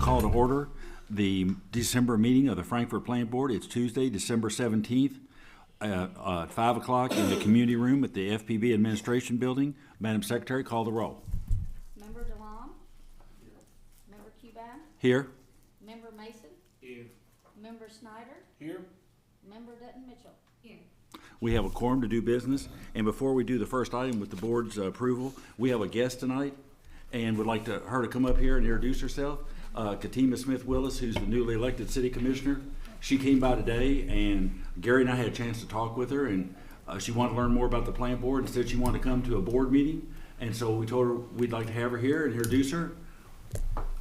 call to order the December meeting of the Frankfurt Plant Board. It's Tuesday, December 17th at 5 o'clock in the community room at the FPB Administration Building. Madam Secretary, call the roll. Member DeLong? Here. Member Cuban? Here. Member Mason? Here. Member Snyder? Here. Member Dutton Mitchell? Here. We have a quorum to do business, and before we do the first item with the board's approval, we have a guest tonight, and would like her to come up here and introduce herself. Katima Smith-Willis, who's the newly elected city commissioner. She came by today, and Gary and I had a chance to talk with her, and she wanted to learn more about the plant board and said she wanted to come to a board meeting, and so we told her we'd like to have her here and introduce her.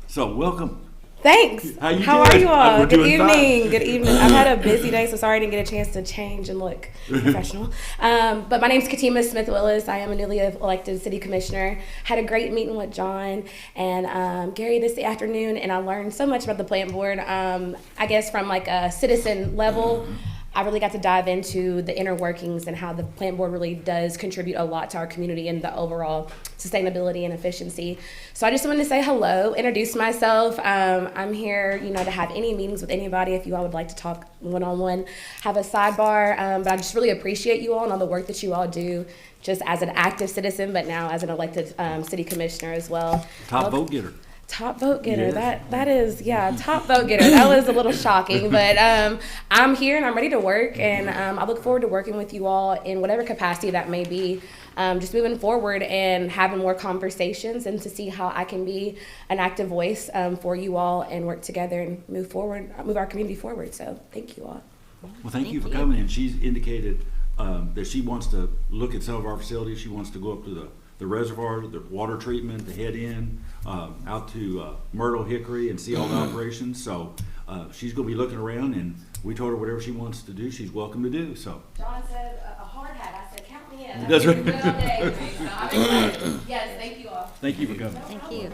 So welcome. Thanks. How are you all? Good evening. Fine. Good evening. I've had a busy day, so sorry I didn't get a chance to change and look professional. But my name's Katima Smith-Willis. I am a newly elected city commissioner. Had a great meeting with John and Gary this afternoon, and I learned so much about the plant board. I guess from like a citizen level, I really got to dive into the inner workings and how the plant board really does contribute a lot to our community and the overall sustainability and efficiency. So I just wanted to say hello, introduce myself. I'm here, to have any meetings with anybody if you all would like to talk one-on-one, have a sidebar. But I just really appreciate you all and all the work that you all do, just as an active citizen, but now as an elected city commissioner as well. Top vote getter. Top vote getter. Yeah. That is, top vote getter. That was a little shocking, but I'm here and I'm ready to work, and I look forward to working with you all in whatever capacity that may be, just moving forward and having more conversations and to see how I can be an active voice for you all and work together and move our community forward. So thank you all. Well, thank you for coming, and she's indicated that she wants to look at some of our facilities. She wants to go up to the reservoir, the water treatment, the head in, out to Myrtle, Hickory, and see all the operations. So she's going to be looking around, and we told her whatever she wants to do, she's welcome to do. So John said a hard hat. I said, count me in. That's right. Yes, thank you all. thank you for coming. Thank you.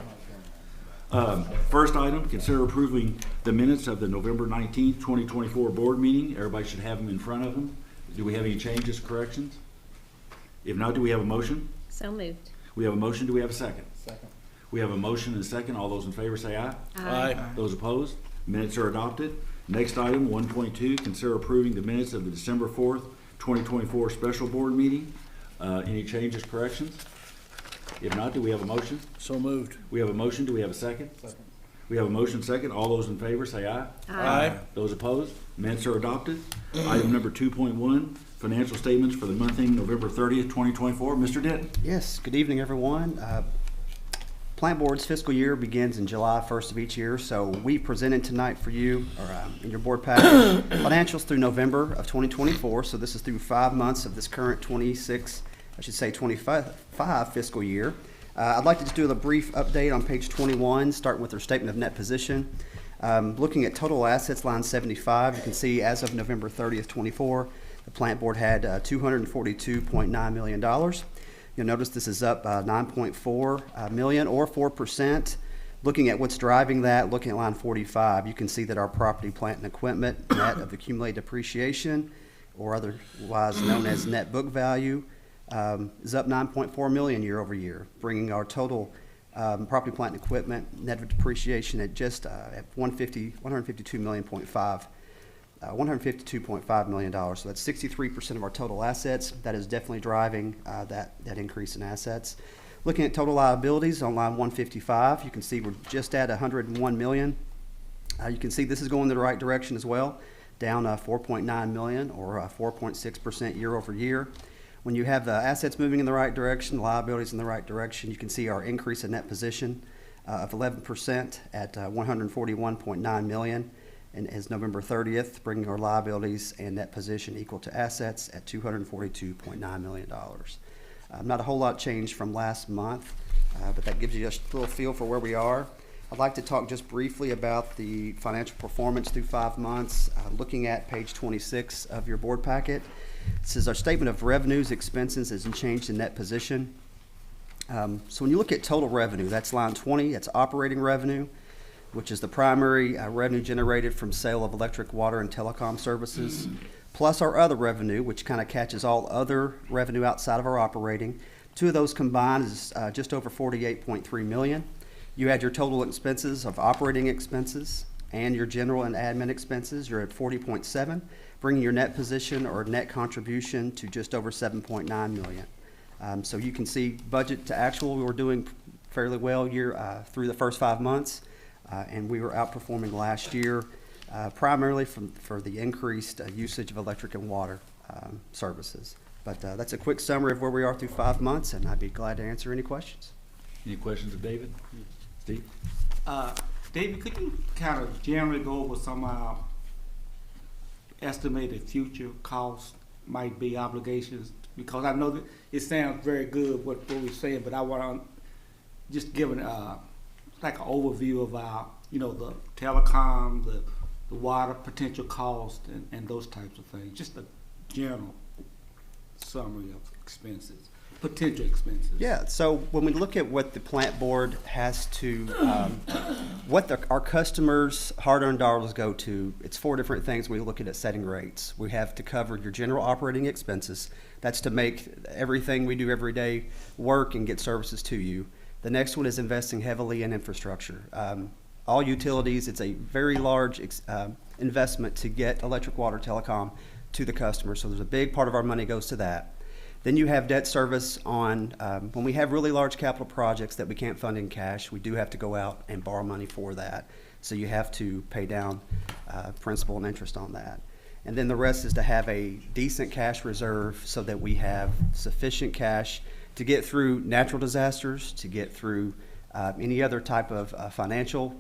First item, consider approving the minutes of the November 19th, 2024 board meeting. Everybody should have them in front of them. Do we have any changes, corrections? If not, do we have a motion? So moved. We have a motion. Do we have a second? Second. We have a motion and a second. All those in favor say aye. Aye. Those opposed? Minutes are adopted. Next item, 1.2, consider approving the minutes of the December 4th, 2024 special board meeting. Any changes, corrections? If not, do we have a motion? So moved. We have a motion. Do we have a second? Second. We have a motion second. All those in favor say aye. Aye. Those opposed? Minutes are adopted. Item number 2.1, financial statements for the month ending November 30th, 2024. Mr. Denton. Yes, good evening, everyone. Plant Board's fiscal year begins in July 1st of each year, so we presented tonight for you, in your board packet, financials through November of 2024. So this is through 5 months of this current 25 fiscal year. I'd like to just do a brief update on page 21, starting with our statement of net position. Looking at total assets, line 75, you can see as of November 30th, 24, the plant board had $242.9 million. You'll notice this is up 9.4 million or 4%. Looking at what's driving that, looking at line 45, you can see that our property, plant, and equipment net of accumulated depreciation, or otherwise known as net book value, is up 9.4 million year over year, bringing our total property, plant, and equipment net of depreciation at just at $152.5 million. So that's 63% of our total assets. That is definitely driving that increase in assets. Looking at total liabilities on line 155, you can see we're just at 101 million. You can see this is going in the right direction as well, down 4.9 million or 4.6% year over year. When you have the assets moving in the right direction, liabilities in the right direction, you can see our increase in net position of 11% at 141.9 million. And as November 30th, bringing our liabilities and net position equal to assets at $242.9 million. Not a whole lot changed from last month, but that gives you just a little feel for where we are. I'd like to talk just briefly about the financial performance through 5 months. Looking at page 26 of your board packet, this is our statement of revenues, expenses, and change in net position. So when you look at total revenue, that's line 20, that's operating revenue, which is the primary revenue generated from sale of electric, water, and telecom services, plus our other revenue, which kind of catches all other revenue outside of our operating. Two of those combined is just over 48.3 million. You add your total expenses of operating expenses and your general and admin expenses, you're at 40.7, bringing your net position or net contribution to just over 7.9 million. So you can see budget to actual, we were doing fairly well through the first 5 months, and we were outperforming last year, primarily for the increased usage of electric and water services. But that's a quick summary of where we are through 5 months, and I'd be glad to answer any questions. Any questions of David? Steve? David, could you kind of generally go over some estimated future costs, might be obligations? Because I know that it sounds very good what we're saying, but I want to just give like an overview of our, the telecom, the water potential cost, and those types of things. Just a general summary of expenses, potential expenses. Yeah, so when we look at what the plant board has to, our customers' hard-earned dollars go to, it's 4 different things we look at setting rates. We have to cover your general operating expenses. That's to make everything we do every day work and get services to you. The next one is investing heavily in infrastructure. All utilities, it's a very large investment to get electric, water, telecom to the customer. So there's a big part of our money goes to that. Then you have debt service on, when we have really large capital projects that we can't fund in cash, we do have to go out and borrow money for that. So you have to pay down principal and interest on that. And then the rest is to have a decent cash reserve so that we have sufficient cash to get through natural disasters, to get through any other type of financial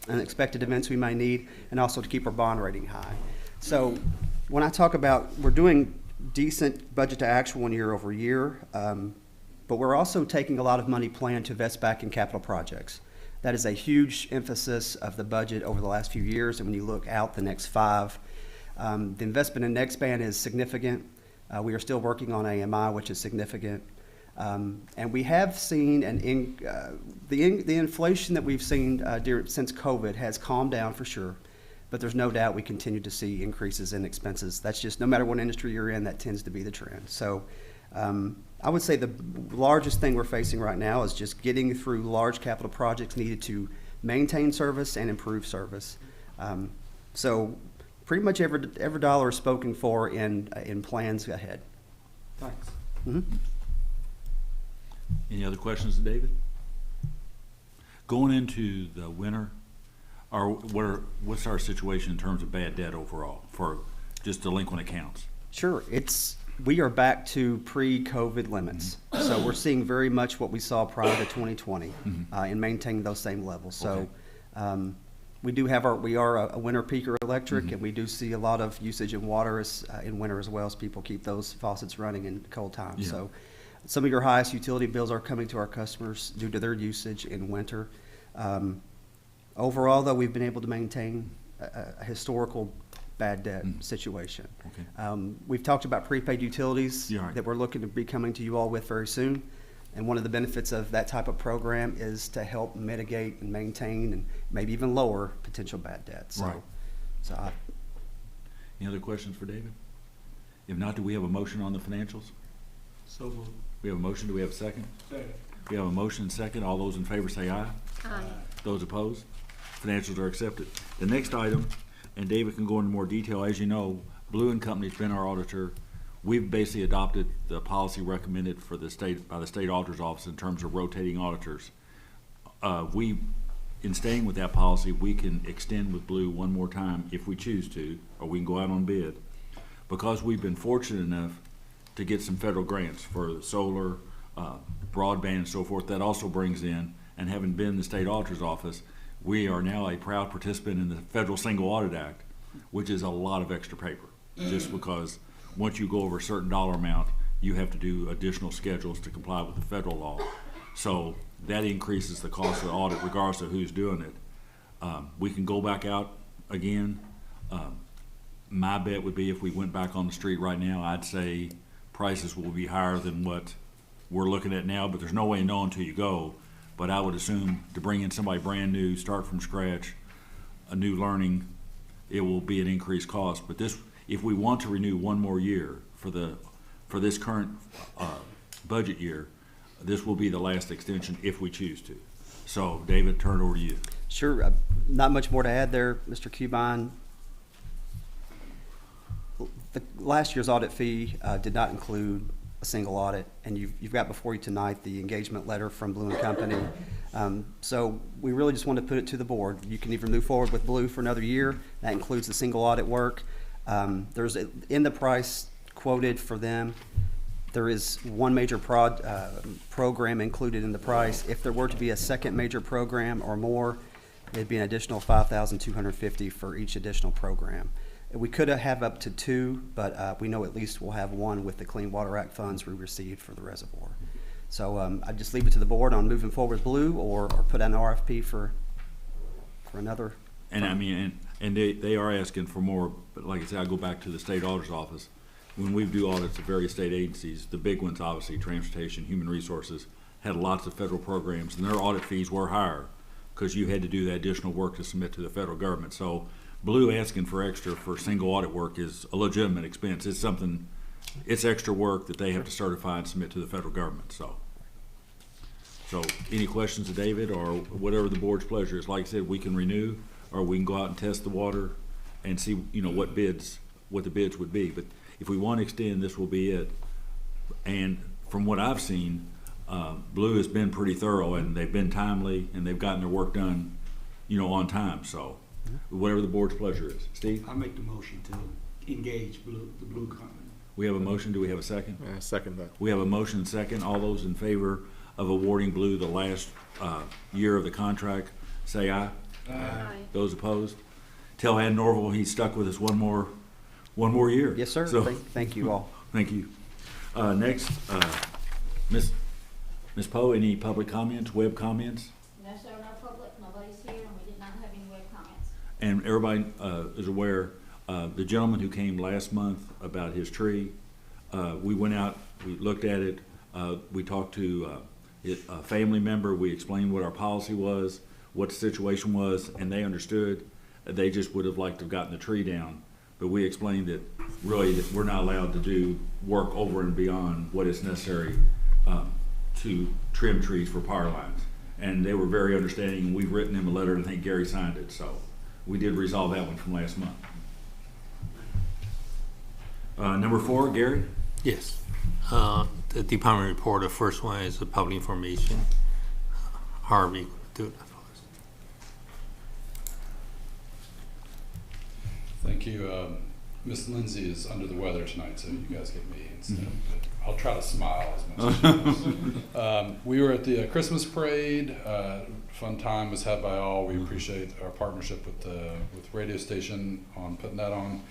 unexpected events we may need, and also to keep our bond rating high. So when I talk about we're doing decent budget to actual year over year, but we're also taking a lot of money planned to invest back in capital projects. That is a huge emphasis of the budget over the last few years, and when you look out the next 5, the investment in Nextband is significant. We are still working on AMI, which is significant. And we have seen the inflation that we've seen since COVID has calmed down for sure, but there's no doubt we continue to see increases in expenses. That's just, no matter what industry you're in, that tends to be the trend. So I would say the largest thing we're facing right now is just getting through large capital projects needed to maintain service and improve service. So pretty much every dollar is spoken for in plans ahead. Thanks. Mm-hmm. Any other questions of David? Going into the winter, what's our situation in terms of bad debt overall for just delinquent accounts? Sure, we are back to pre-COVID limits. Mm-hmm. So we're seeing very much what we saw prior to 2020 mm-hmm. Mm-hmm. And maintaining those same levels. So Okay. We are a winter peaker electric, Mm-hmm. and we do see a lot of usage in water in winter as well as people keep those faucets running in cold times. Yeah. So some of your highest utility bills are coming to our customers due to their usage in winter. Overall, though, we've been able to maintain a historical bad debt situation. Okay. We've talked about prepaid utilities Yeah, right. that we're looking to be coming to you all with very soon. And one of the benefits of that type of program is to help mitigate and maintain and maybe even lower potential bad debt. So, Right. Any other questions for David? If not, do we have a motion on the financials? So moved. We have a motion. Do we have a second? Second. We have a motion and second. All those in favor say aye. Aye. Those opposed? Financials are accepted. The next item, and David can go into more detail, as you know, Blue & Company's been our auditor. We've basically adopted the policy recommended for the state by the state auditor's office in terms of rotating auditors. In staying with that policy, we can extend with Blue one more time if we choose to, or we can go out on bid. Because we've been fortunate enough to get some federal grants for solar, broadband, and so forth, that also brings in, and having been in the state auditor's office, we are now a proud participant in the Federal Single Audit Act, which is a lot of extra paper, just because once you go over a certain dollar amount, you have to do additional schedules to comply with the federal law. So that increases the cost of the audit regardless of who's doing it. We can go back out again. My bet would be if we went back on the street right now, I'd say prices will be higher than what we're looking at now, but there's no way to know until you go. But I would assume to bring in somebody brand new, start from scratch, a new learning, it will be an increased cost. But this, if we want to renew one more year for this current budget year, this will be the last extension if we choose to. So, David, turn it over to you. Sure, not much more to add there, Mr. Cubine. The last year's audit fee did not include a single audit, and you've got before you tonight the engagement letter from Blue and Company. So we really just want to put it to the board. You can either move forward with Blue for another year. That includes the single audit work. There's in the price quoted for them, there is one major program included in the price. If there were to be a second major program or more, it'd be an additional $5,250 for each additional program. We could have up to two, but we know at least we'll have one with the Clean Water Act funds we received for the reservoir. So I just leave it to the board on moving forward with Blue or put out an RFP for another. And I mean, and they are asking for more, but like I said, I go back to the state auditor's office. When we do audits of various state agencies, the big ones, obviously, Transportation, Human Resources, had lots of federal programs, and their audit fees were higher because you had to do that additional work to submit to the federal government. So Blue asking for extra for single audit work is a legitimate expense. It's something, it's extra work that they have to certify and submit to the federal government, so. So any questions of David or whatever the board's pleasure is? Like I said, we can renew or we can go out and test the water and see, what the bids would be. But if we want to extend, this will be it. And from what I've seen, Blue has been pretty thorough and they've been timely and they've gotten their work done, on time. So whatever the board's pleasure is. Steve? I make the motion to engage the Blue Company. We have a motion. Do we have a second? Yeah, second that. We have a motion and second. All those in favor of awarding Blue the last year of the contract, say aye. Aye. Those opposed? Tell Ann Norville he's stuck with us one more year. Yes, sir. So, Thank you all. thank you. Next, Ms. Poe, any public comments, web comments? No, sir, no public, nobody's here, and we did not have any web comments. And everybody is aware, the gentleman who came last month about his tree, we went out, we looked at it, we talked to a family member, we explained what our policy was, what the situation was, and they understood. They just would have liked to have gotten the tree down. But we explained that really that we're not allowed to do work over and beyond what is necessary to trim trees for power lines. And they were very understanding, and we've written them a letter, and I think Gary signed it, so we did resolve that one from last month. Number 4, Gary? Yes. The department report, the first one is the public information. Harvey, do it. Thank you. Miss Lindsay is under the weather tonight, so you guys get me instead. But I'll try to smile as much as she does. We were at the Christmas parade. Fun time was had by all. We appreciate our partnership with the radio station on putting that on.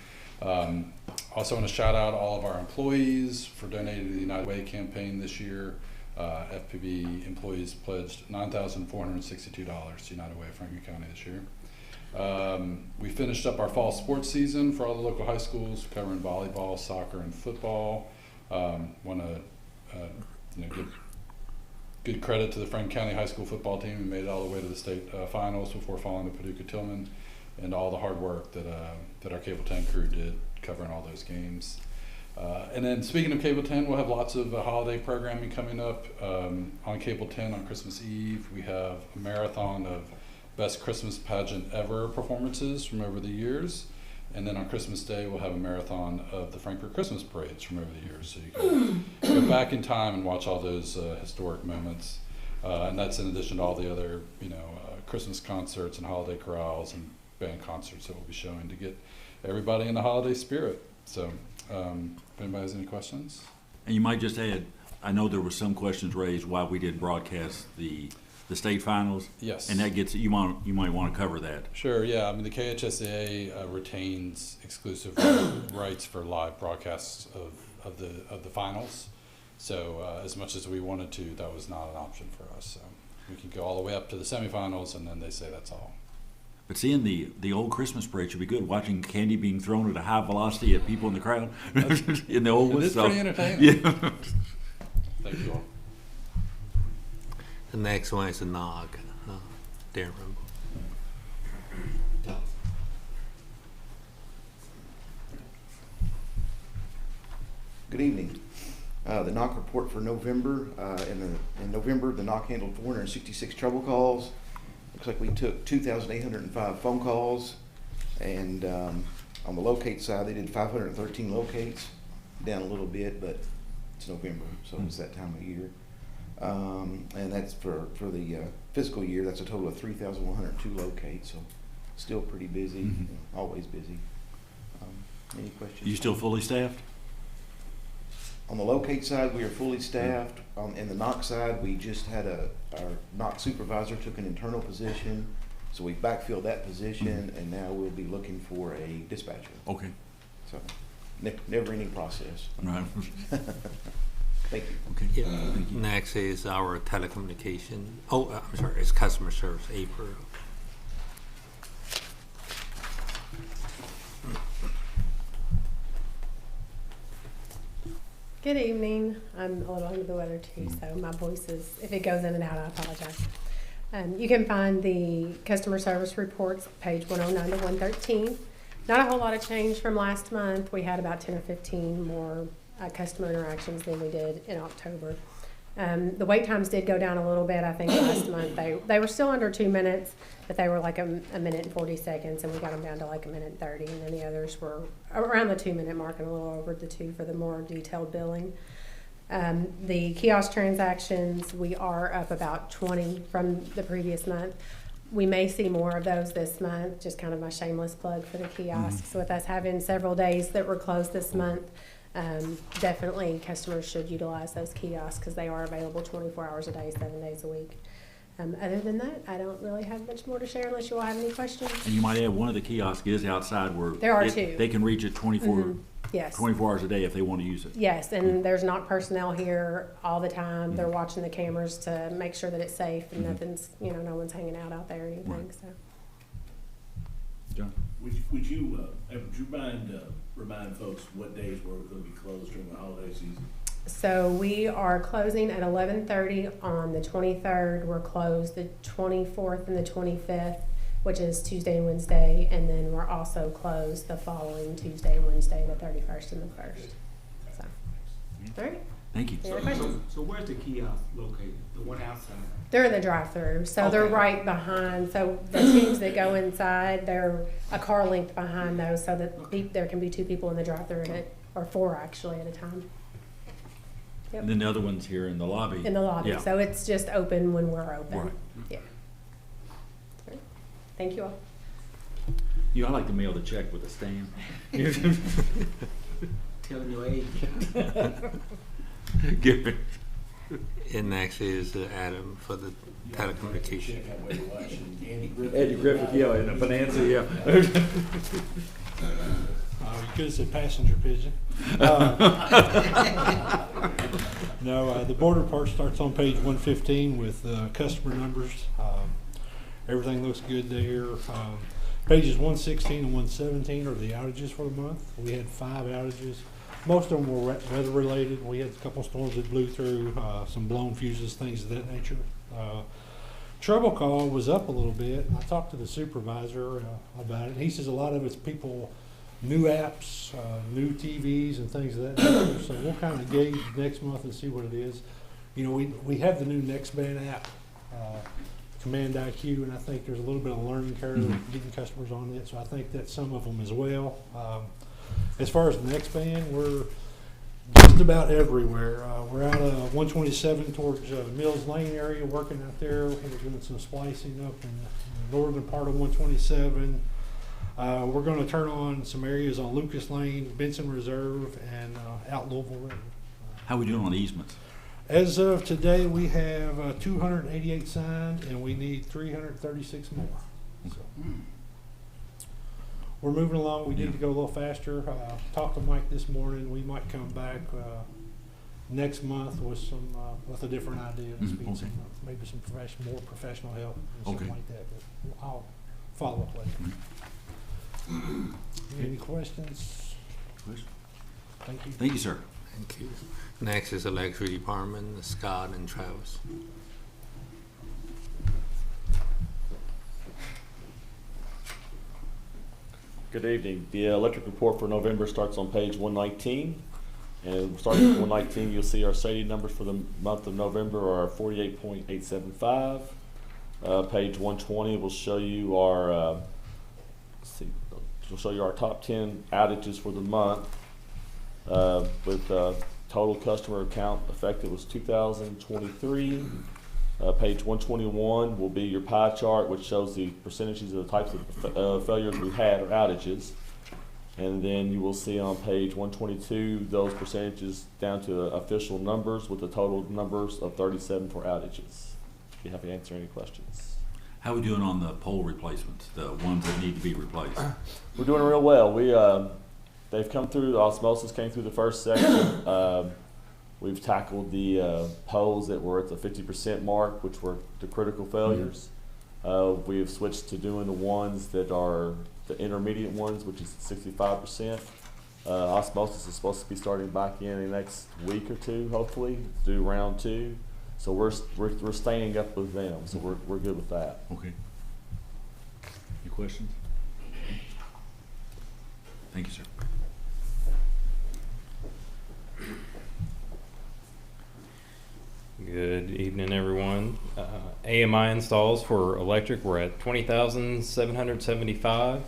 Also want to shout out all of our employees for donating to the United Way campaign this year. FPB employees pledged $9,462 to United Way of Franklin County this year. We finished up our fall sports season for all the local high schools, covering volleyball, soccer, and football. Want to give good credit to the Franklin County High School football team who made it all the way to the state finals before falling to Paducah-Tillman, and all the hard work that our Cable 10 crew did covering all those games. And then speaking of Cable 10, we'll have lots of holiday programming coming up. On Cable 10 on Christmas Eve, we have a marathon of best Christmas pageant ever performances from over the years. And then on Christmas Day, we'll have a marathon of the Frankfurt Christmas parades from over the years. So you can go back in time and watch all those historic moments. And that's in addition to all the other, Christmas concerts and holiday chorales and band concerts that we'll be showing to get everybody in the holiday spirit. So if anybody has any questions. And you might just add, I know there were some questions raised why we didn't broadcast the state finals. Yes. And that gets, you might want to cover that. Sure, yeah. I mean, the KHSAA retains exclusive rights for live broadcasts of the finals. So as much as we wanted to, that was not an option for us. So we could go all the way up to the semifinals, and then they say that's all. But seeing the old Christmas parade should be good. Watching candy being thrown at a high velocity at people in the crowd in the old one. It is pretty entertaining. Yeah. Thank you all. The next one is a NOG, Darren. Good evening. The knock report for November, in November, the knock handled 466 trouble calls. Looks like we took 2,805 phone calls, and on the locate side, they did 513 locates, down a little bit, but it's November, so it's that time of year. And that's for the fiscal year, that's a total of 3,102 locates, so still pretty busy, you know, always busy. Any questions? You still fully staffed? On the locate side, we are fully staffed. In the knock side, we just had our knock supervisor took an internal position, so we backfilled that position, and now we'll be looking for a dispatcher. Okay. So, never-ending process. All right. Thank you. Okay. Yeah. Thank you. Next is our telecommunication. Oh, I'm sorry, it's customer service, April. Good evening. I'm a little under the weather too, so my voice is, if it goes in and out, I apologize. You can find the customer service reports, page 109 to 113. Not a whole lot of change from last month. We had about 10 or 15 more customer interactions than we did in October. The wait times did go down a little bit. I think last month they were still under 2 minutes, but they were like a minute and 40 seconds, and we got them down to like a minute and 30, and then the others were around the 2 minute mark and a little over the 2 for the more detailed billing. The kiosk transactions, we are up about 20 from the previous month. We may see more of those this month, just kind of my shameless plug for the kiosks. So with us having several days that were closed this month, definitely customers should utilize those kiosks because they are available 24 hours a day, 7 days a week. Other than that, I don't really have much more to share unless you all have any questions. And you might add, one of the kiosks is outside where There are two. They can reach it 24 Yes. 24 hours a day if they want to use it. Yes, and there's not personnel here all the time. They're watching the cameras to make sure that it's safe and nothing's, no one's hanging out there or anything, Right. so. John? Would you mind remind folks what days we're going to be closed during the holiday season? So we are closing at 11:30 on the 23rd. We're closed the 24th and the 25th, which is Tuesday and Wednesday, and then we're also closed the following Tuesday and Wednesday, the 31st and the 1st. So, all right. Thank you. Any other questions? So where's the kiosk located? The one outside? They're in the drive-through, so they're Okay. right behind. So the teams that go inside, they're a car length behind those, so that there can be 2 people in the drive-through or 4 actually at a time. Yep. And then the other one's here in the lobby. In the lobby, Yeah. so it's just open when we're open. Right. Yeah. All right. Thank you all. I like to mail the check with a stamp. Telling your age. Give it. And next is Adam for the telecommunication. Check out where you're watching. Andy Griffith. Eddie Griffith, yeah, in the Bonanza, yeah. You could have said passenger pigeon. No, the board report starts on page 115 with customer numbers. Everything looks good there. Pages 116 and 117 are the outages for the month. We had 5 outages. Most of them were weather related. We had a couple storms that blew through, some blown fuses, things of that nature. Trouble call was up a little bit. I talked to the supervisor about it. He says a lot of it's people, new apps, new TVs and things of that nature. So we'll kind of gauge next month and see what it is. We have the new Nextband app, Command IQ, and I think there's a little bit of a learning curve getting customers on it. So I think that's some of them as well. As far as the Nextband, we're just about everywhere. We're out of 127 towards Mills Lane area, working out there. We're doing some splicing up in the northern part of 127. We're going to turn on some areas on Lucas Lane, Benson Reserve, and out Louisville River. How are we doing on easements? As of today, we have 288 signed, and we need 336 more. So, we're moving along. We need to go a little faster. Talked to Mike this morning. We might come back next month with some with a different idea, and speak some, maybe some more professional help and something like that. But I'll follow up later. Any questions? Thank you. Thank you, sir. Thank you. Next is electric department, Scott and Travis. Good evening. The electric report for November starts on page 119. And starting at 119, you'll see our SAIDI numbers for the month of November are 48.875. Page 120 will show you our top 10 outages for the month. With total customer account affected was 2,023. Page 121 will be your pie chart, which shows the percentages of the types of failures we had or outages. And then you will see on page 122 those percentages down to official numbers with the total numbers of 37 for outages. Be happy to answer any questions. How are we doing on the pole replacements, the ones that need to be replaced? We're doing real well. They've come through, osmosis came through the first section. We've tackled the poles that were at the 50% mark, which were the critical failures. We've switched to doing the ones that are the intermediate ones, which is 65%. Osmosis is supposed to be starting back in the next week or two, hopefully, to do round 2. So we're staying up with them, so we're good with that. Okay. Any questions? Thank you, sir. Good evening, everyone. AMI installs for electric were at 20,775.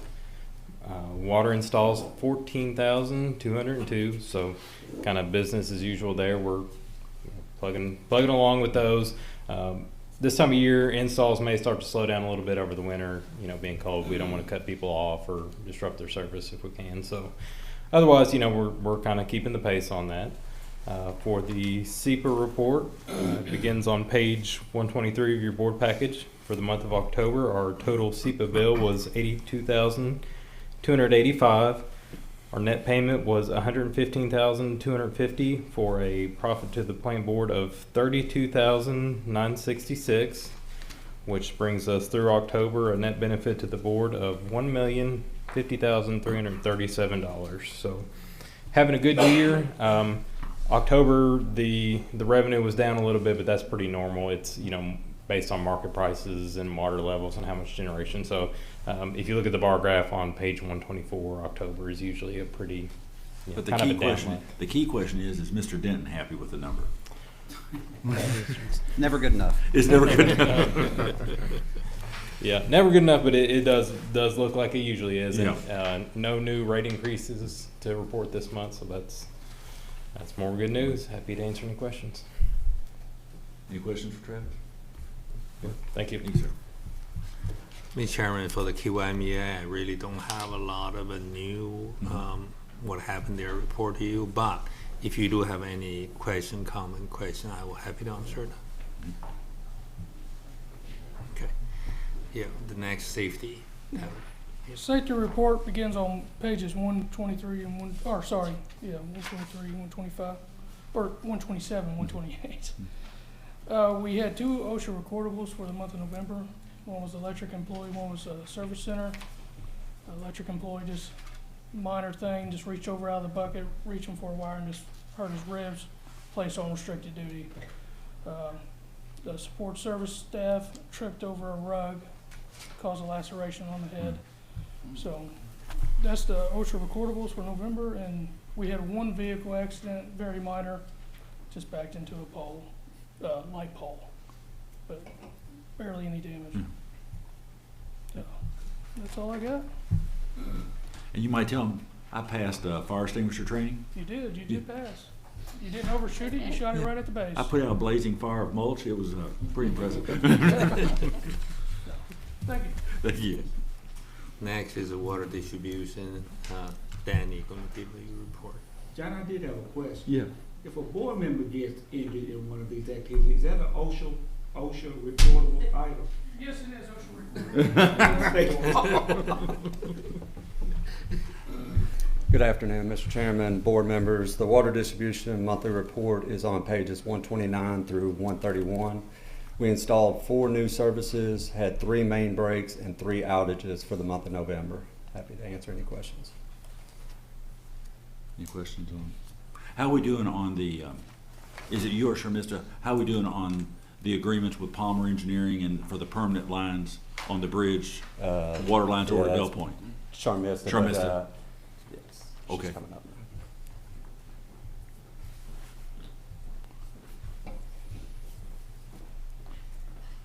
Water installs 14,202. So, kind of business as usual there. We're plugging along with those. This time of year, installs may start to slow down a little bit over the winter. Being cold, we don't want to cut people off or disrupt their service if we can. So, otherwise, we're kind of keeping the pace on that. For the SEPA report, it begins on page 123 of your board package. For the month of October, our total SEPA bill was $82,285. Our net payment was $115,250 for a profit to the plant board of $32,966, which brings us through October a net benefit to the board of $1,050,337. So, having a good year. October, the revenue was down a little bit, but that's pretty normal. It's, based on market prices and water levels and how much generation. So if you look at the bar graph on page 124, October is usually a pretty, but kind of a down month. The key question is Mr. Denton happy with the number? Never good enough. It's never good enough. Yeah, never good enough, but it does look like it usually is. Yeah. And no new rate increases to report this month, so that's more good news. Happy to answer any questions. Any questions for Travis? Thank you. Thank you, sir. Mr. Chairman, for the QMEA, I really don't have a lot of a new what happened there report to you, but if you do have any comment question, I will happy to answer that. Okay. Yeah, the next safety. Safety report begins on pages 123 and 123, 125, or 127, 128. We had 2 OSHA recordables for the month of November. One was electric employee, one was a service center. Electric employee, just minor thing, just reached over out of the bucket, reaching for a wire and just hurt his ribs, placed on restricted duty. The support service staff tripped over a rug, caused a laceration on the head. So that's the OSHA recordables for November, and we had 1 vehicle accident, very minor, just backed into a pole, light pole, but barely any damage. So that's all I got. And you might tell them I passed fire extinguisher training. You did pass. You didn't overshoot it, you shot it right at the base. I put out a blazing fire of mulch. It was pretty impressive. Thank you. Thank you. Next is the water distribution. Danny going to give you a report. John, I did have a question. Yeah. If a board member gets injured in one of these activities, is that an OSHA reportable item? Yes, it is OSHA reportable. Good afternoon, Mr. Chairman, board members. The water distribution monthly report is on pages 129 through 131. We installed 4 new services, had 3 main breaks, and 3 outages for the month of November. Happy to answer any questions. Any questions on? How are we doing on the? Is it you or Sharmista? How are we doing on the agreements with Palmer Engineering and for the permanent lines on the bridge, water lines over at Bell Point? Sharmista. Sharmista. Yes. Okay. Coming up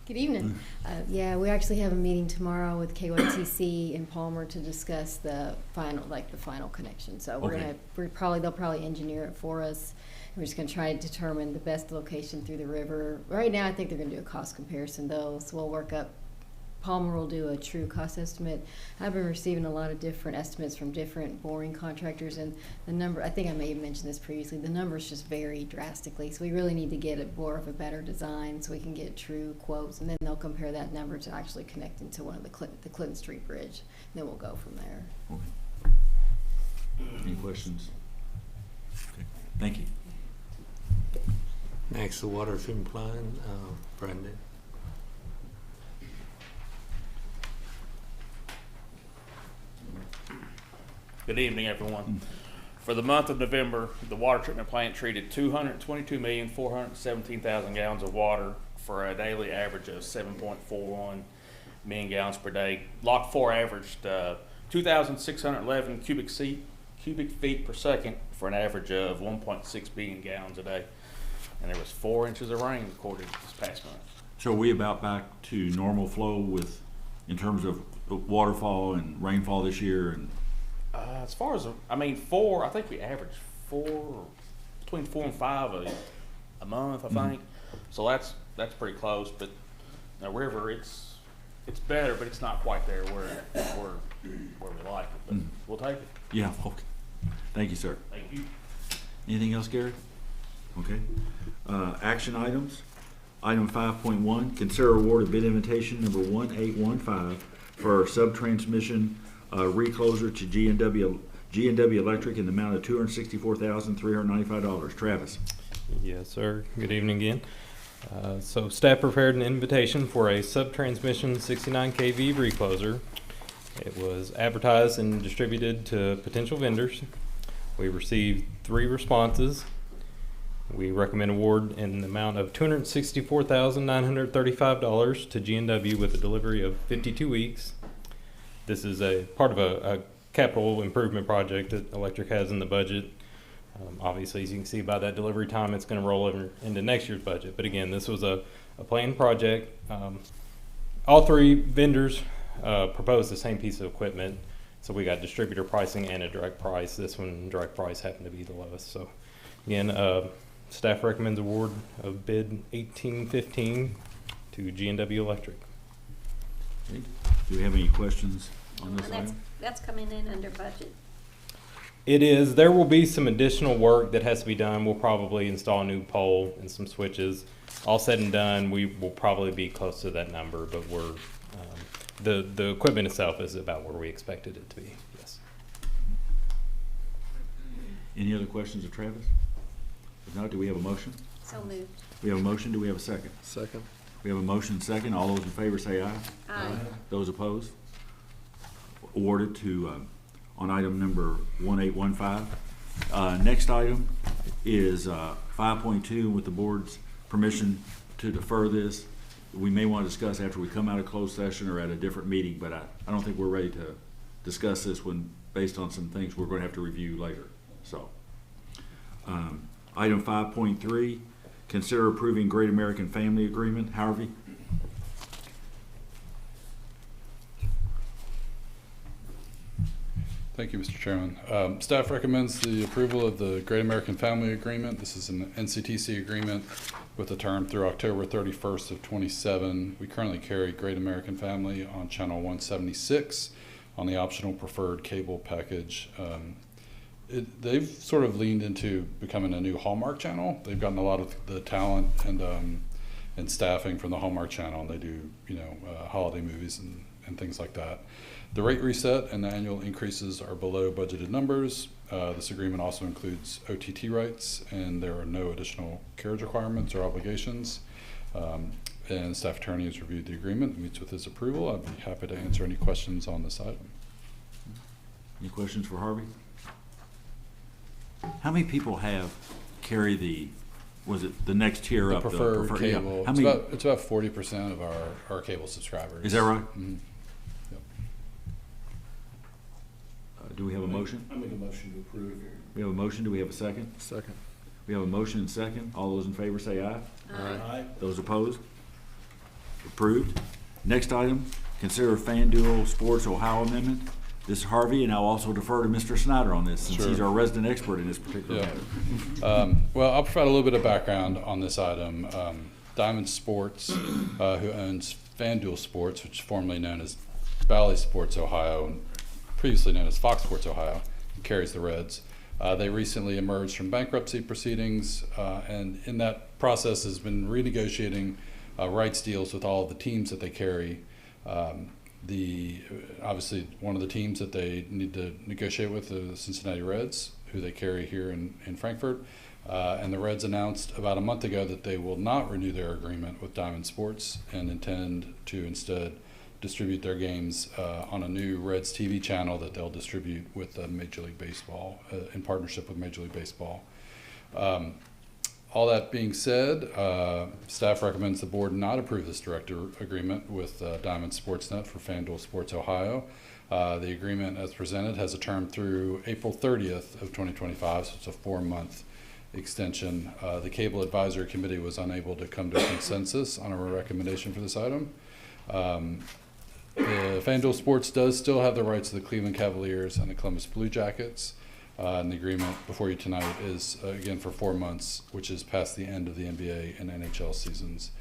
Good evening. Yeah, we actually have a meeting tomorrow with KYTC in Palmer to discuss the final connection. So Okay. they'll probably engineer it for us. We're just gonna try to determine the best location through the river. Right now, I think they're gonna do a cost comparison though, so we'll work up. Palmer will do a true cost estimate. I've been receiving a lot of different estimates from different boring contractors, and the number, I think I may have mentioned this previously, the numbers just vary drastically. So we really need to get more of a better design so we can get true quotes, and then they'll compare that number to actually connecting to one of the Clinton Street Bridge. And then we'll go from there. Okay. Any questions? Okay. Thank you. Next, the water treatment plant, Brendan. Good evening, everyone. For the month of November, the water treatment plant treated 222,417,000 gallons of water for a daily average of 7.41 million gallons per day. Lock 4 averaged 2,611 cubic feet per second for an average of 1.6 billion gallons a day. And there was 4 inches of rain recorded this past month. So are we about back to normal flow in terms of waterfall and rainfall this year? And As far as, I think we average between 4 and 5 a month, I think. So that's pretty close. But the river, it's better, but it's not quite there where we like it. But we'll take it. yeah, okay. Thank you, sir. Thank you. Anything else, Gary? Okay. Action items. Item 5.1, consider award of bid invitation number 1815 for sub-transmission recloser to G&W Electric in the amount of $264,395. Travis. Yes, sir. Good evening again. So staff prepared an invitation for a sub-transmission 69 kV recloser. It was advertised and distributed to potential vendors. We received 3 responses. We recommend award in the amount of $264,935 to G&W with a delivery of 52 weeks. This is a part of a capital improvement project that Electric has in the budget. Obviously, as you can see by that delivery time, it's going to roll over into next year's budget. But again, this was a planned project. All 3 vendors proposed the same piece of equipment. So we got distributor pricing and a direct price. This one, direct price, happened to be the lowest. So again, staff recommends award of bid 1815 to G&W Electric. Okay. Do we have any questions on this item? That's coming in under budget. It is. There will be some additional work that has to be done. We'll probably install a new pole and some switches. All said and done, we will probably be close to that number, but we're the equipment itself is about where we expected it to be. Yes. Any other questions of Travis? If not, do we have a motion? So moved. We have a motion. Do we have a second? Second. We have a motion and second. All those in favor say aye. Aye. Those opposed? Awarded to, on item number 1815. Next item is 5.2, with the board's permission to defer this. We may want to discuss after we come out of closed session or at a different meeting, but I don't think we're ready to discuss this one based on some things we're going to have to review later. So, item 5.3, consider approving Great American Family Agreement. Harvey? Thank you, Mr. Chairman. Staff recommends the approval of the Great American Family Agreement. This is an NCTC agreement with a term through October 31st of 27. We currently carry Great American Family on channel 176 on the optional preferred cable package. They've sort of leaned into becoming a new Hallmark channel. They've gotten a lot of the talent and staffing from the Hallmark channel, and they do holiday movies and things like that. The rate reset and the annual increases are below budgeted numbers. This agreement also includes OTT rights, and there are no additional carriage requirements or obligations. And staff attorney has reviewed the agreement and meets with his approval. I'd be happy to answer any questions on this item. Any questions for Harvey? How many people carry the next tier up? Preferred cable. Yeah. How many? It's about 40% of our cable subscribers. Is that right? Mm-hmm. Yep. Do we have a motion? I make a motion to approve. We have a motion. Do we have a second? Second. We have a motion and second. All those in favor say aye. Aye. Those opposed? approved. Next item, consider FanDuel Sports Ohio Amendment. This is Harvey, and I'll also defer to Mr. Snyder on this, since Sure. he's our resident expert in this particular Yeah. matter. Well, I'll provide a little bit of background on this item. Diamond Sports, who owns FanDuel Sports, which is formerly known as Valley Sports Ohio, and previously known as Fox Sports Ohio, carries the Reds. They recently emerged from bankruptcy proceedings, and in that process has been renegotiating rights deals with all of the teams that they carry. Obviously one of the teams that they need to negotiate with is the Cincinnati Reds, who they carry here in Frankfurt. And the Reds announced about a month ago that they will not renew their agreement with Diamond Sports and intend to instead distribute their games on a new Reds TV channel that they'll distribute with Major League Baseball, in partnership with Major League Baseball. All that being said, staff recommends the board not approve this director agreement with Diamond Sportsnet for FanDuel Sports Ohio. The agreement as presented has a term through April 30th of 2025, so it's a 4-month extension. The Cable Advisory Committee was unable to come to a consensus on a recommendation for this item. FanDuel Sports does still have the rights to the Cleveland Cavaliers and the Columbus Blue Jackets. And the agreement before you tonight is, again, for 4 months, which is past the end of the NBA and NHL seasons.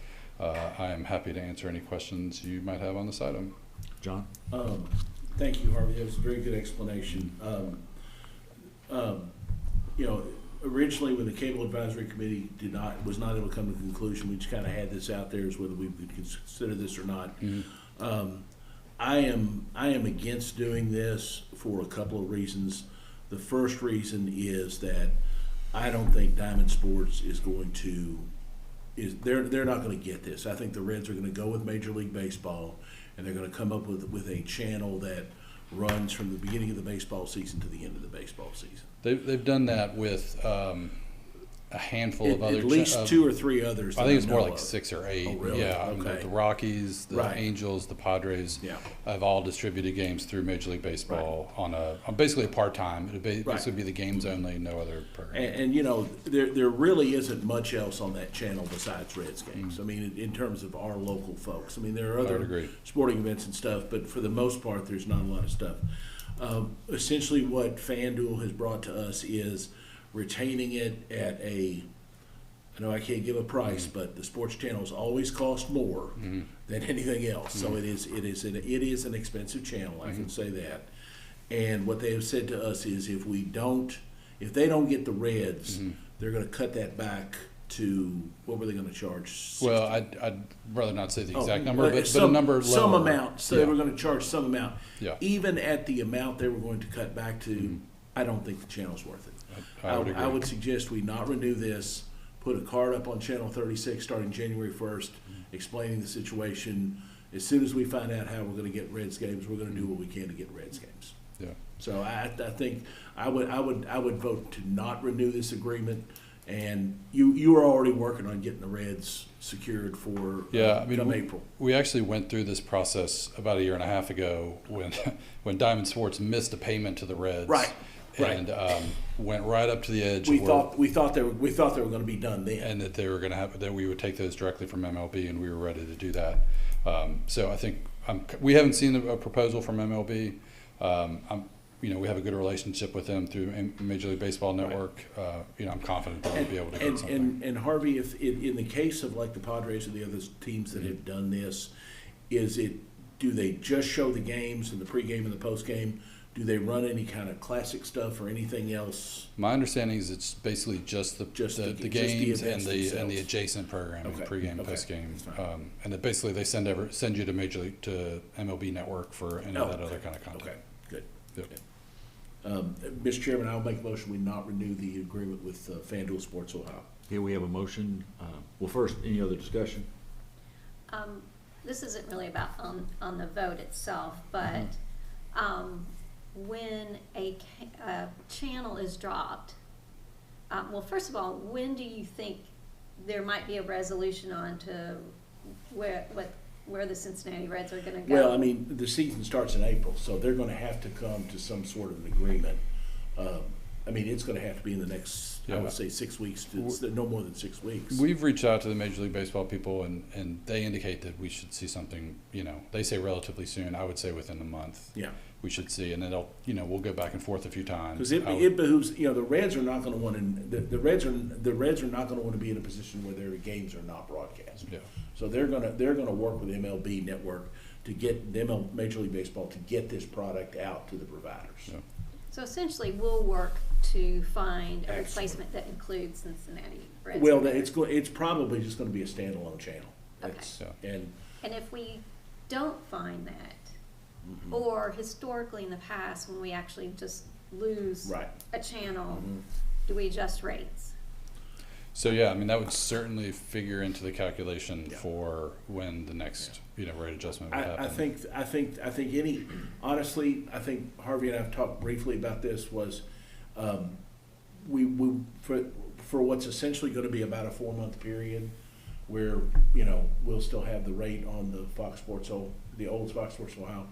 I am happy to answer any questions you might have on this item. John? Thank you, Harvey. That was a very good explanation. Originally, when the Cable Advisory Committee was not able to come to a conclusion, we just kind of had this out there as whether we would consider this or not. Mm-hmm. I am against doing this for a couple of reasons. The first reason is that I don't think Diamond Sports is going to they're not going to get this. I think the Reds are going to go with Major League Baseball, and they're going to come up with a channel that runs from the beginning of the baseball season to the end of the baseball season. They've done that with a handful of other at least 2 or 3 others. I think it's more know like of. 6 or 8. Oh, really? Yeah, Okay. the Rockies, the Right. Angels, the Padres Yeah. have all distributed games through Major League Baseball on basically a part-time. This would be the games only, no other program. And there really isn't much else on that channel besides Reds games. I mean, in terms of our local folks. I mean, there are I would other agree. sporting events and stuff, but for the most part, there's not a lot of stuff. Essentially, what FanDuel has brought to us is retaining it at I know I can't give a price, but the sports channels always cost more than anything else. So it is an expensive channel. I can say that. And what they have said to us is if they don't get the Reds, they're going to cut that back to, what were they going to charge? Well, I'd rather not say the exact number, but some, a number some lower. amount. So Yeah. they were going to charge some amount. Yeah. Even at the amount they were going to cut back to, I don't think the channel's worth it. I would agree. I would suggest we not renew this. Put a card up on Channel 36 starting January 1st, explaining the situation. As soon as we find out how we're going to get Reds games, we're going to do what we can to get Reds games. Yeah. So I think I would vote to not renew this agreement. And you are already working on getting the Reds secured for come April. We actually went through this process about 1.5 years ago when Diamond Sports missed a payment to the Reds. Right. And went right up to the edge. We thought they were going to be done then, and that they were going to that we would take those directly from MLB, and we were ready to do that. So I think we haven't seen a proposal from MLB. We have a good relationship with them through Major League Baseball Network. I'm confident that we'll be able to get something. And Harvey, if in the case of like the Padres or the other teams that have done this, do they just show the games and the pregame and the postgame? Do they run any kind of classic stuff or anything else? My understanding is it's basically just the games and the adjacent programming, pregame, postgame, and that basically they send you to MLB Network for any of that other kind of content. Okay, good. Yep. Mr. Chairman, I'll make a motion we not renew the agreement with FanDuel Sports Ohio. Here we have a motion. Well, first, any other discussion? This isn't really about on the vote itself, but when a channel is dropped, well, first of all, when do you think there might be a resolution on to where the Cincinnati Reds are going to go? Well, I mean, the season starts in April, so they're going to have to come to some sort of an agreement. I mean, it's gonna have to be in the next, I Yeah. would say 6 weeks, to no more than 6 weeks. We've reached out to the Major League Baseball people, and they indicate that we should see something, they say relatively soon. I would say within a month. Yeah. We should see, and then we'll go back and forth a few times. Because it behooves, the Reds are not gonna wanna, the Reds are not gonna wanna be in a position where their games are not broadcast. Yeah. So they're gonna work with MLB Network to get Major League Baseball to get this product out to the providers. Yeah. So essentially, we'll work to find a Excellent. replacement that includes Cincinnati Reds. Well, it's probably just gonna be a standalone channel. Okay. It's- Yeah. And, And if we don't find that, mhm. or historically in the past, when we actually just lose Right. a channel, Mhm. do we adjust rates? So yeah, I mean, that would certainly figure into the calculation Yeah. for when the next, rate adjustment would happen. I think honestly, I think Harvey and I have talked briefly about this, was, we, for what's essentially gonna be about a 4-month period, where, we'll still have the rate on the Fox Sports, the old Fox Sports Ohio.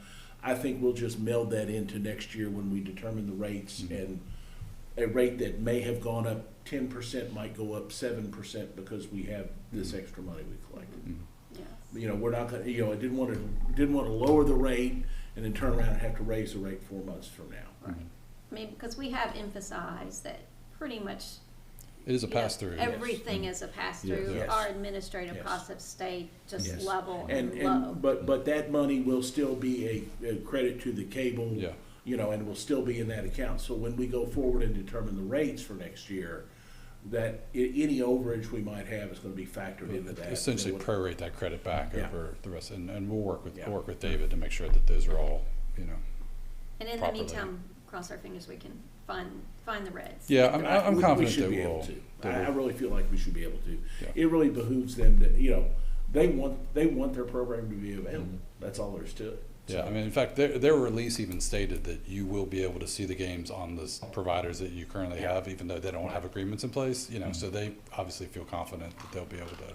I think we'll just meld that into next year when we determine the rates, and a rate that may have gone up 10% might go up 7% because we have this extra money we collected. Yes. We're not gonna, I didn't want to lower the rate and then turn around and have to raise the rate 4 months from now. Right. I mean, because we have emphasized that pretty much It is a pass-through. yes. everything is a pass-through. Yes. Our administrative Yes. costs have stayed just Yes. level and low. And, but that money will still be a credit to the cable. Yeah. And will still be in that account. So when we go forward and determine the rates for next year, that any overage we might have is gonna be factored into that. Essentially prorate that credit back Yeah. over the rest, and we'll work Yeah. with David to make sure that those are all, And in the properly. meantime, cross our fingers, we can find the Reds. Yeah, I'm We confident should that be able we'll. to. that I we'll- really feel like we should be able to. Yeah. It really behooves them to, they want their program to be available. That's all there is to it. Yeah, So- I mean, in fact, their release even stated that you will be able to see the games on the providers that you currently Yeah. have, even though they don't have agreements in place, so they obviously feel confident that they'll be able to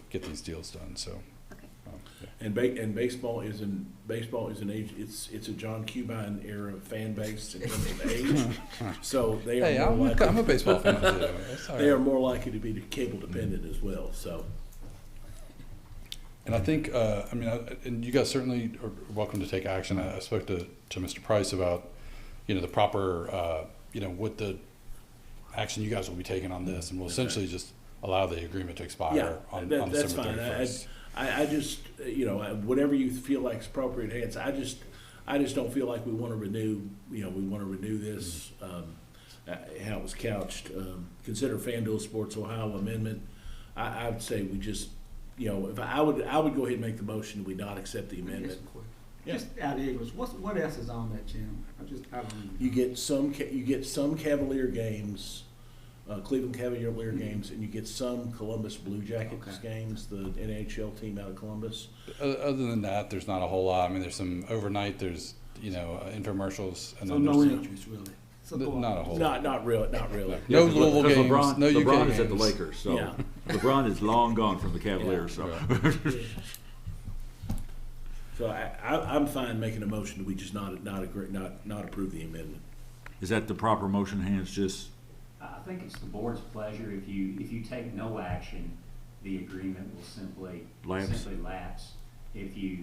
get these deals done, so. Okay. Yeah. And baseball is an age. It's a John Cubine era fan base in terms of age. So they are Hey, more likely. I'm a baseball fan too. That's all They right. are more likely to be cable dependent as well. So And I think, and you guys certainly are welcome to take action. I spoke to Mr. Price about, the proper, what the action you guys will be taking on this, and we'll essentially just allow the agreement to expire on that's December fine. 31st. I just whatever you feel like is appropriate, Hans. I just don't feel like we want to renew. We want to renew this. How it was couched. Consider FanDuel Sports Ohio amendment. I would say we just. If I would go ahead and make the motion, we not accept the amendment. Yeah. Just out of ignorance, what else is on that channel? I don't know. You get some Cavalier games, Cleveland Cavalier games, and you get some Columbus Blue Jackets games, the NHL team out of Columbus. Other than that, there's not a whole lot. I mean, there's some overnight. There's infomercials, and So then no there's interest really. Not a whole lot. Not really. No Louisville Because games. LeBron, No UK LeBron games. is at the Lakers, so Yeah. LeBron is long gone from the Cavaliers. So So I'm fine making a motion that we just not approve the amendment. is that the proper motion, Hans? Just I think it's the board's pleasure. If you take no action, the agreement will simply lapse. If you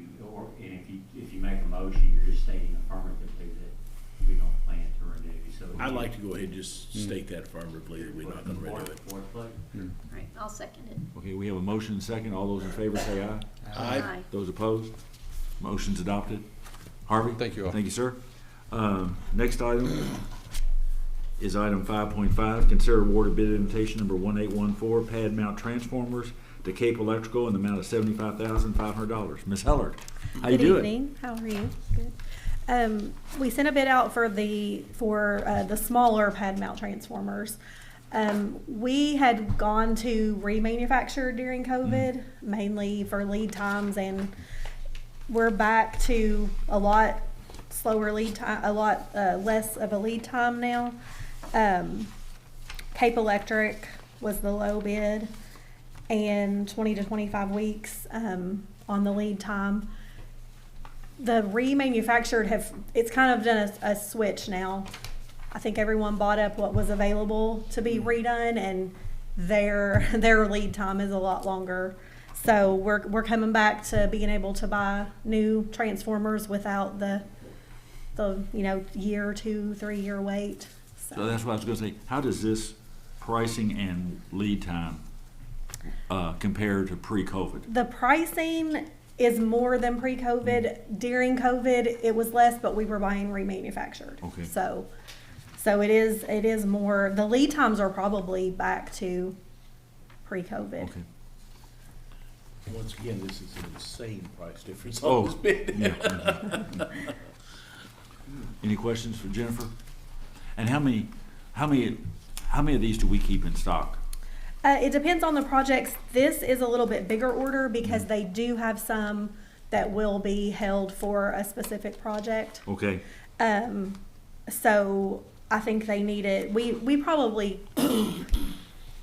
make a motion, you're just stating affirmatively that we don't plan to renew. So I'd like to go ahead and just state that affirmatively that we're not going to renew it. Board pleasure. All right, I'll second it. okay. We have a motion and second. All those in favor say aye. Aye. Those opposed? Motion's adopted. Harvey? Thank you all. Thank you, sir. Next item is item 5.5. Consider award of bid invitation number 1814, pad mount transformers to Cape Electrical in the amount of $75,500. Ms. Hellard, how you doing? Good evening. How are you? Good. We sent a bid out for the smaller pad mount transformers. We had gone to remanufacture during COVID, mainly for lead times, and we're back to a lot slower lead time, a lot less of a lead time now. Cape Electric was the low bid, and 20 to 25 weeks on the lead time. The remanufactured it's kind of done a switch now. I think everyone bought up what was available to be redone, and their lead time is a lot longer. So we're coming back to being able to buy new transformers without the year, 2-3 year wait. So that's what I was gonna say. How does this pricing and lead time compare to pre-COVID? The pricing is more than pre-COVID. During COVID, it was less, but we were buying remanufactured. Okay. So it is more. The lead times are probably back to pre-COVID. Okay. Once again, this is an insane price difference Oh, on this bid. yeah. Any questions for Jennifer? And how many of these do we keep in stock? It depends on the projects. This is a little bit bigger order because they do have some that will be held for a specific project. Okay. So I think they need it. We probably keep,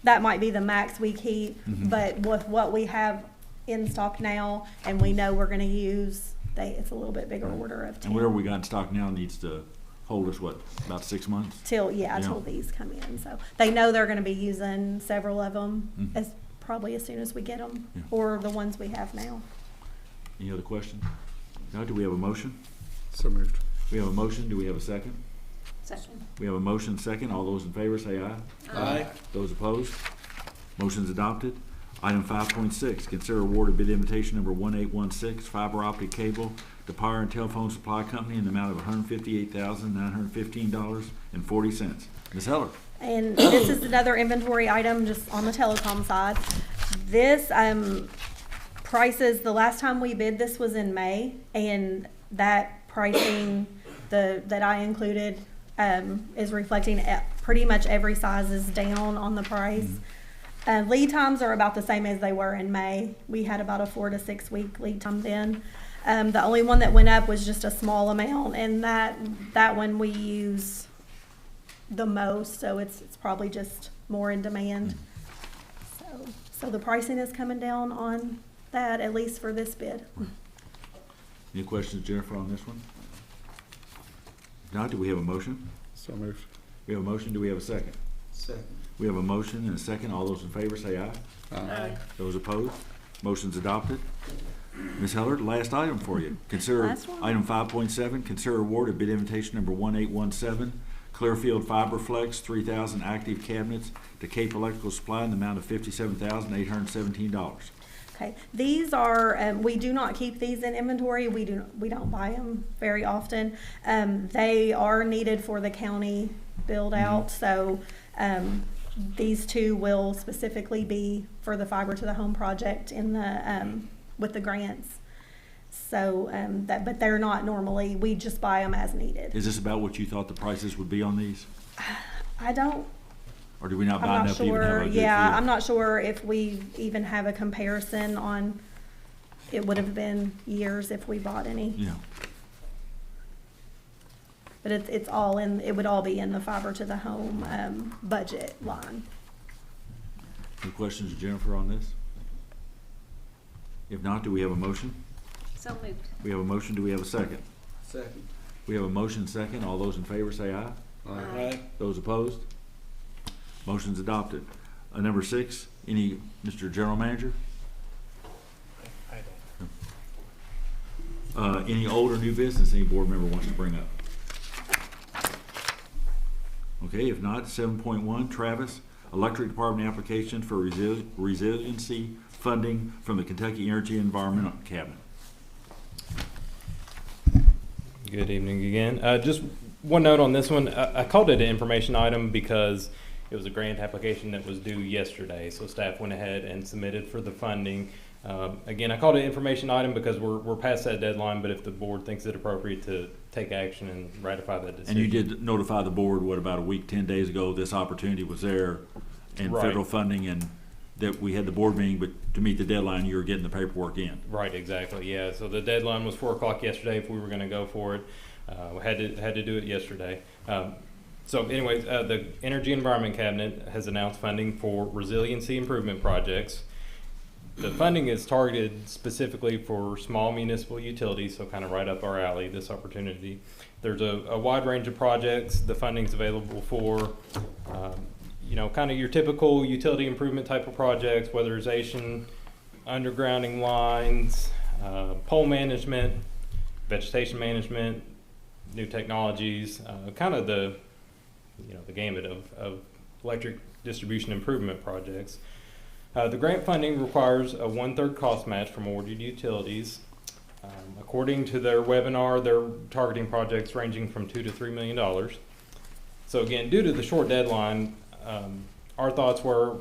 that might be the max we keep, but with what we have in stock now and we know we're gonna use, it's a little bit bigger order of 10. And whatever we got in stock now needs to hold us, what, about 6 months? Till these come in. So they know they're gonna be using several of them probably as soon as we get them, or the ones we have now. Any other questions? Now, do we have a motion? So moved. We have a motion. Do we have a second? Second. We have a motion second. All those in favor say aye. Aye. Those opposed? Motion's adopted. Item 5.6, consider award of bid invitation number 1816, fiber optic cable to Power and Telephone Supply Company in the amount of $158,915.40. Ms. Heller. And this is another inventory item just on the telecom side. This prices, the last time we bid this was in May, and that pricing that I included is reflecting pretty much every size is down on the price. Lead times are about the same as they were in May. We had about a 4 to 6 week lead time then. The only one that went up was just a small amount, and that one we use the most, so it's probably just more in demand. So the pricing is coming down on that, at least for this bid. Any questions, Jennifer, on this one? If not, do we have a motion? So moved. We have a motion. Do we have a second? Second. We have a motion and a second. All those in favor say aye. Aye. Those opposed? Motion's adopted. Ms. Heller, last item for you. Consider Last one. item 5.7, consider award of bid invitation number 1817, Clearfield FiberFlex 3,000 active cabinets to Cape Electrical Supply in the amount of $57,817. Okay, these are, we do not keep these in inventory. We don't buy them very often. They are needed for the county build out, so these two will specifically be for the fiber to the home project in the with the grants. So but they're not normally, we just buy them as needed. Is this about what you thought the prices would be on these? I don't, Or do we not buy I'm not enough to even have sure. a good Yeah, feel? I'm not sure if we even have a comparison on, it would have been years if we bought any. Yeah. But it's all in, it would all be in the fiber to the home budget line. Any questions, Jennifer, on this? If not, do we have a motion? So moved. We have a motion. Do we have a second? Second. We have a motion second. All those in favor say aye. Aye. Those opposed? Motion's adopted. Number 6, Mr. General Manager? I don't. Any old or new business any board member wants to bring up? Okay, if not, 7.1, Travis, Electric Department application for resiliency funding from the Kentucky Energy Environmental Cabinet. Good evening again. Just one note on this one. I called it an information item because it was a grant application that was due yesterday. So staff went ahead and submitted for the funding. Again, I called it an information item because we're past that deadline, but if the board thinks it appropriate to take action and ratify that decision. And you did notify the board, what, about a week, 10 days ago, this opportunity was there and Right. federal funding, and that we had the board meeting, but to meet the deadline, you were getting the paperwork in. Right, exactly, yeah. So the deadline was 4 o'clock yesterday if we were gonna go for it. We had to do it yesterday. So anyways, the Energy Environment Cabinet has announced funding for resiliency improvement projects. The funding is targeted specifically for small municipal utilities, so kind of right up our alley, this opportunity. There's a wide range of projects the funding's available for, you know, kind of your typical utility improvement type of projects, weatherization, undergrounding lines, pole management, vegetation management, new technologies, kind of the, you know, the gamut of electric distribution improvement projects. The grant funding requires a 1/3 cost match from awarded utilities. According to their webinar, they're targeting projects ranging from $2 to $3 million. So again, due to the short deadline, our thoughts were,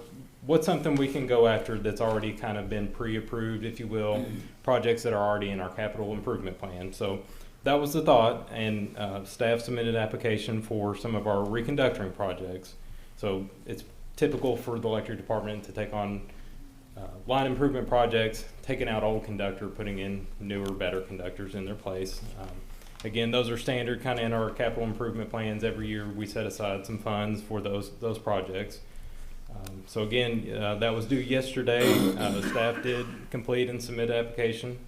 what's something we can go after that's already kind of been pre-approved, if you will, projects that are already in our capital improvement plan. So that was the thought, and staff submitted an application for some of our reconductoring projects. So it's typical for the electric department to take on line improvement projects, taking out old conductor, putting in newer, better conductors in their place. Again, those are standard kind of in our capital improvement plans. Every year we set aside some funds for those projects. So again, that was due yesterday. Staff did complete and submit an application.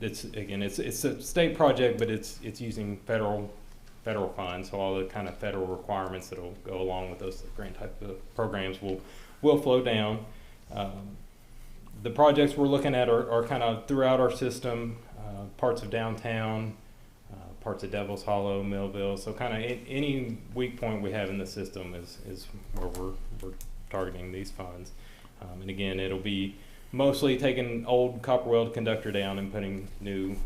It's a state project, but it's using federal funds, so all the kind of federal requirements that will go along with those grant type of programs will flow down. The projects we're looking at are kind of throughout our system, parts of downtown, parts of Devil's Hollow, Millville. So kind of any weak point we have in the system is where we're targeting these funds. And again, it'll be mostly taking old copper weld conductor down and putting new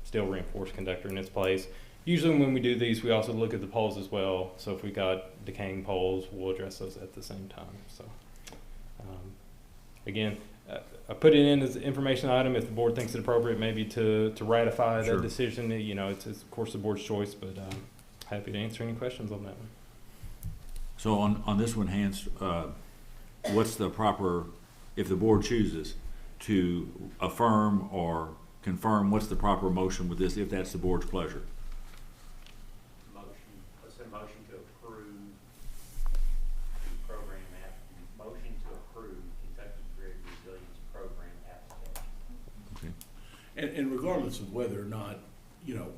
steel reinforced conductor in its place. Usually when we do these, we also look at the poles as well. So if we got decaying poles, we'll address those at the same time. So again, I put it in as an information item if the board thinks it appropriate maybe to ratify that decision. You know, it's of course the board's choice, but happy to answer any questions on that one. So on this one, Hans, what's the proper, if the board chooses to affirm or confirm, what's the proper motion with this if that's the board's pleasure? Let's say motion to approve the program motion to approve Kentucky Grid Resilience Program application. Okay. And regardless of whether or not, you know,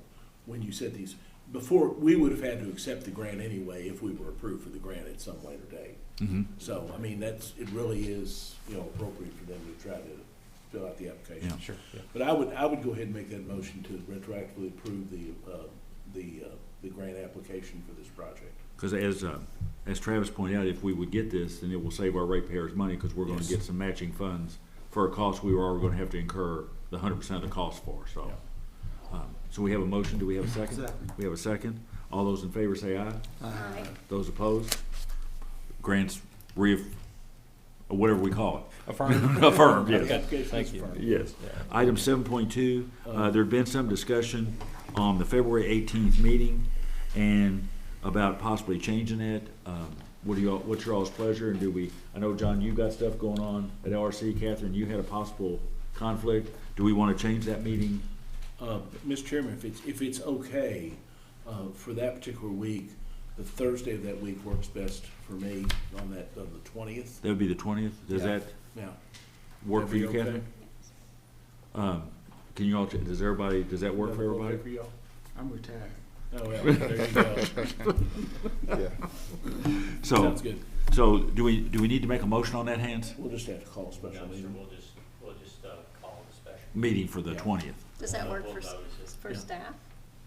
when you said these, before, we would have had to accept the grant anyway if we were approved for the grant at some later date. Mm-hmm. So, I mean, it really is, you know, appropriate for them to try to fill out the application. Yeah. Sure. Yeah. But I would go ahead and make that motion to retroactively approve the grant application for this project. Because as Travis pointed out, if we would get this, then it will save our ratepayers money because we're going to get some matching funds for a cost we were already going to have to incur the 100% of the cost for. So, so we have a motion. Do we have a second? Second. We have a second. All those in favor say aye. Aye. Those opposed? Grants whatever we call it. Affirmed. Affirmed, yes. The application Thank is you. affirmed. Yes. Item 7.2, there'd been some discussion on the February 18th meeting and about possibly changing it. What's your all's pleasure? And I know, John, you've got stuff going on at LRC. Catherine, you had a possible conflict. Do we want to change that meeting? Mr. Chairman, if it's okay, for that particular week, the Thursday of that week works best for me on the 20th. That would be the 20th. Does that work for you, okay? Catherine? Can you all, does that work for everybody? Okay for y'all? I'm retired. Oh, yeah, there you go. Yeah. So, Sounds good. So do we need to make a motion on that, Hans? We'll just have to call a special meeting. We'll just call it a special Meeting for the 20th. Does that work We'll for notice it. for staff?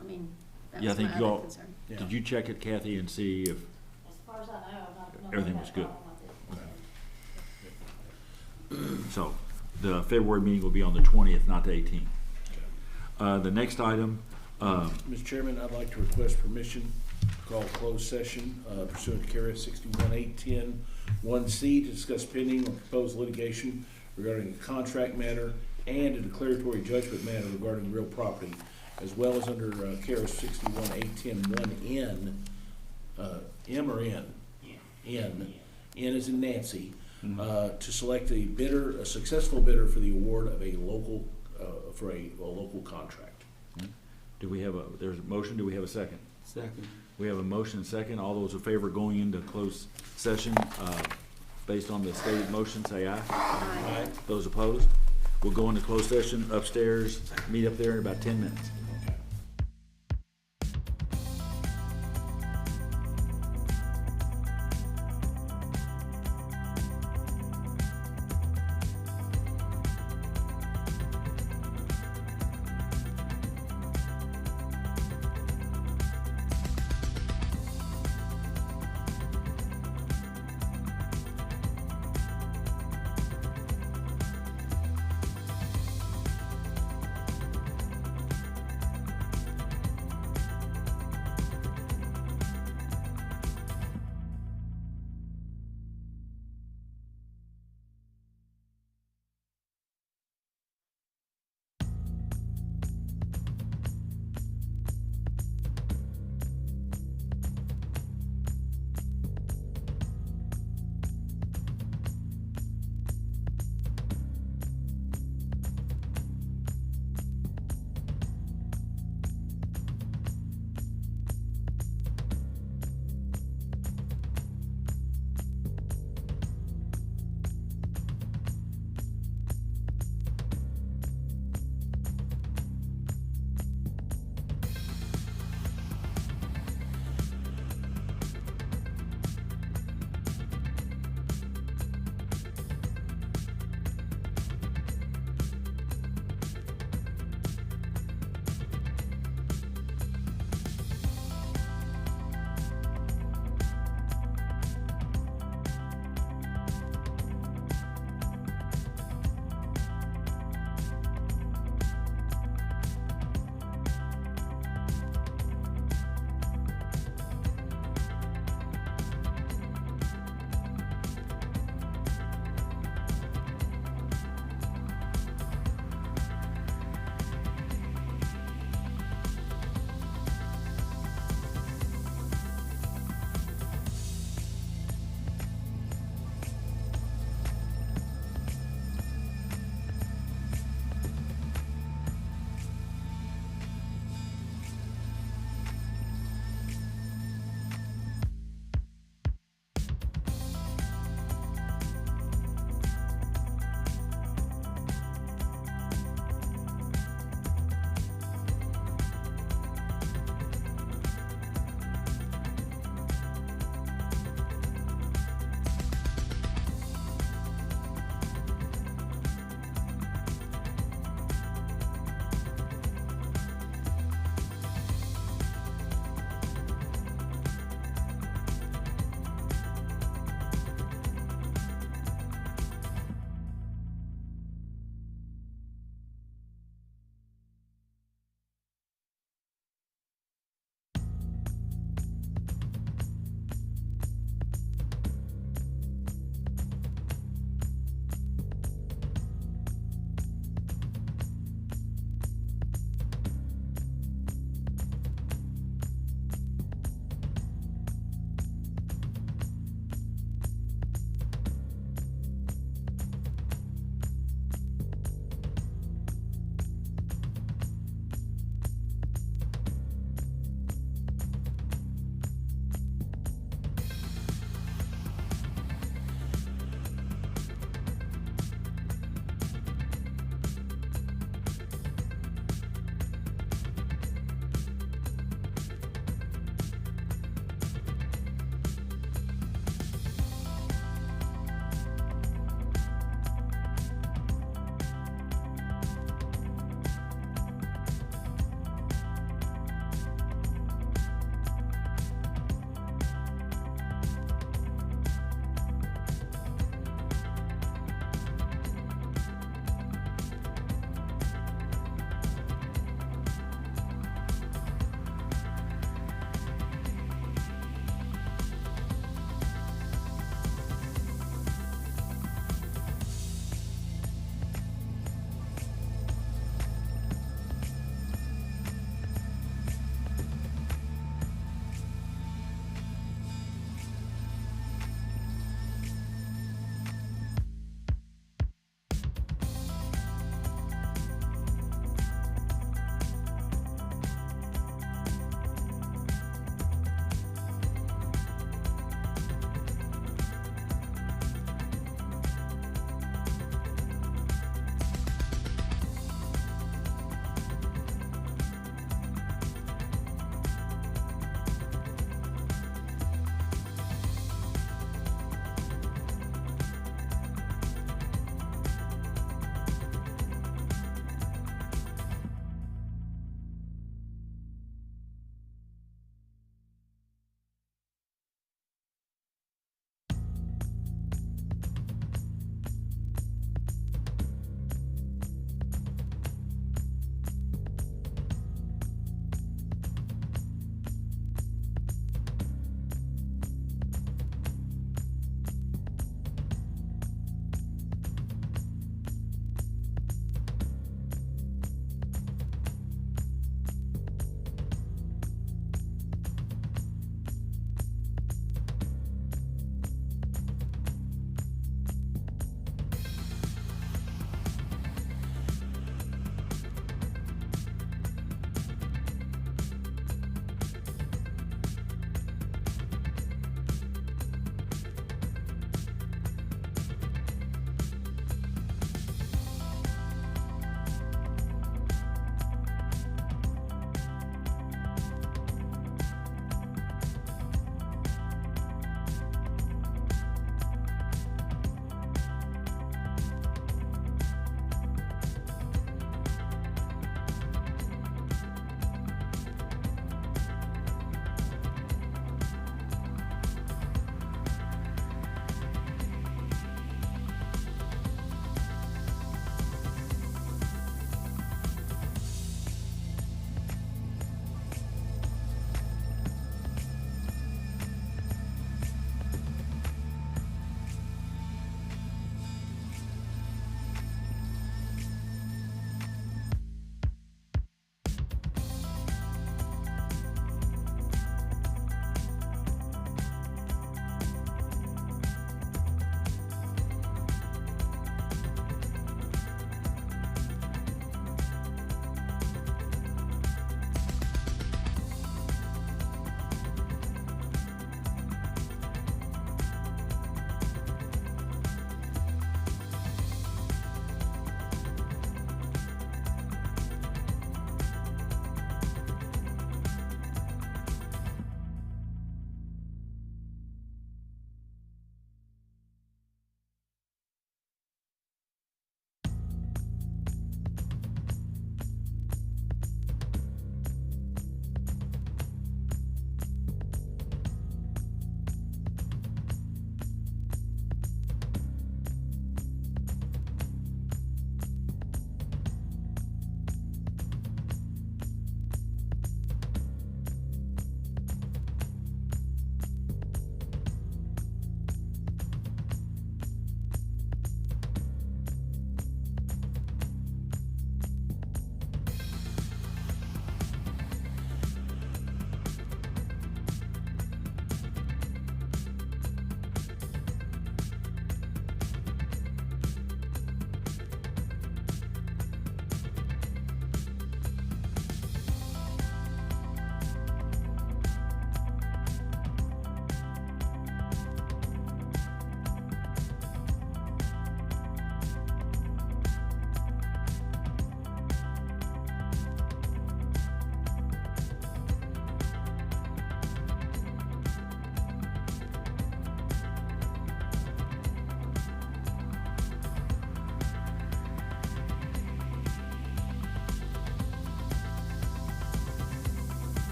I mean, that Yeah, I was think my you other all, concern. Yeah. did you check it, Kathy, and see if As far as I know, not everything was good? So the February meeting will be on the 20th, not the 18th. The next item, Mr. Chairman, I'd like to request permission to call a closed session pursuant to KRS 61-810-1C to discuss pending or proposed litigation regarding a contract matter and a declaratory judgment matter regarding real property, as well as under KRS 61-810-1N, M or N? N. N as in Nancy, to select a successful bidder for the award of a local contract. there's a motion, do we have a second? Second. We have a motion and second. All those in favor of going into closed session Based on the stated motion, say aye. Aye. Those opposed? We'll go into closed session upstairs, meet up there in about 10 minutes.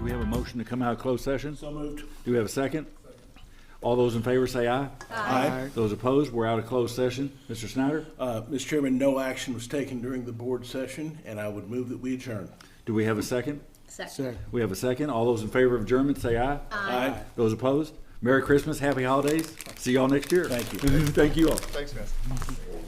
Do we have a motion to come out of closed session? So moved. Do we have a second? All those in favor say aye. Aye. Those opposed, we're out of closed session. Mr. Snyder, Mr. Chairman, no action was taken during the board session, and I would move that we adjourn. do we have a second? Second. We have a second. All those in favor of adjournment say aye. Aye. Those opposed? Merry Christmas, happy holidays. See y'all next year. Thank you. Thank you all. Thanks, guys.